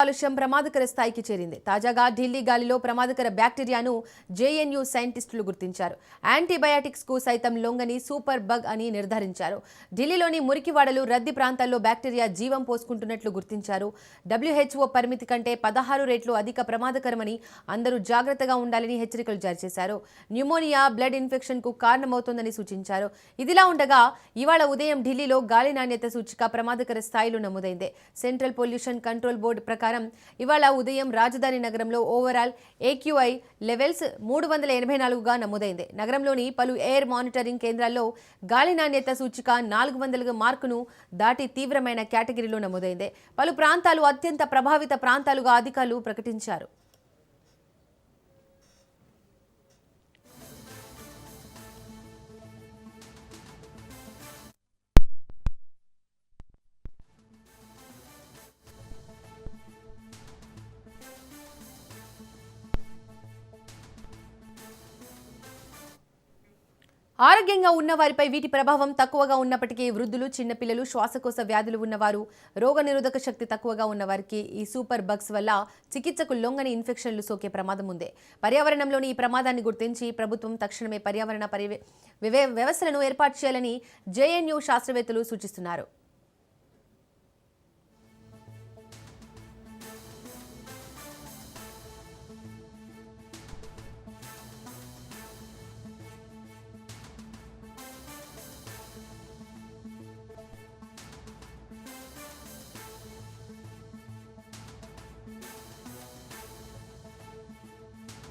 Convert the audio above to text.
కాలుష్యం ప్రమాదకర స్థాయికి చేరింది. తాజాగా ఢిల్లీ గాలిలో ప్రమాదకర బ్యాక్టీరియాను జేఎన్యూ సైంటిస్టులు గుర్తించారు. యాంటీబయాటిక్స్ కు సైతం లొంగని సూపర్ బగ్ అని నిర్ధారించారు. ఢిల్లీలోని మురికివాడలు, రద్దీ ప్రాంతాల్లో బ్యాక్టీరియా జీవం పోసుకుంటున్నట్లు గుర్తించారు. WHO పరిమితి కంటే 16 రెట్లు అధిక ప్రమాదకరమని, అందరూ జాగ్రత్తగా ఉండాలని హెచ్చరికలు జారీ చేశారు. న్యూమోనియా, బ్లడ్ ఇన్ఫెక్షన్ కు కారణమవుతోందని సూచించారు. ఇదిలా ఉండగా ఇవాళ ఉదయం ఢిల్లీలో గాలి నాణ్యత సూచిక ప్రమాదకర స్థాయిలో నమోదైంది. సెంట్రల్ పొల్యూషన్ కంట్రోల్ బోర్డు ప్రకారం ఇవాళ ఉదయం రాజధాని నగరంలో ఓవరాల్ AQI లెవెల్స్ 384గా నమోదైంది. నగరంలోని పలు ఎయిర్ మానిటరింగ్ కేంద్రాల్లో గాలి నాణ్యత సూచిక 400 మార్కును దాటి తీవ్రమైన కేటగిరీలో నమోదైంది. పలు ప్రాంతాలు అత్యంత ప్రభావిత ప్రాంతాలుగా అధికారులు ప్రకటించారు. ఆరోగ్యంగా ఉన్నవారిపై వీటి ప్రభావం తక్కువగా ఉన్నప్పటికీ వృద్ధులు, చిన్నపిల్లలు, శ్వాసకోశ వ్యాధులు ఉన్నవారు, రోగనిరోధక శక్తి తక్కువగా ఉన్నవారికి ఈ సూపర్ బగ్స్ వల్ల చికిత్సకు లొంగని ఇన్ఫెక్షన్లు సోకే ప్రమాదం ఉంది. పర్యావరణంలోని ఈ ప్రమాదాన్ని గుర్తించి ప్రభుత్వం తక్షణమే పర్యావరణ వ్యవస్థలను ఏర్పాటు చేయాలని జేఎన్యూ శాస్త్రవేత్తలు సూచిస్తున్నారు.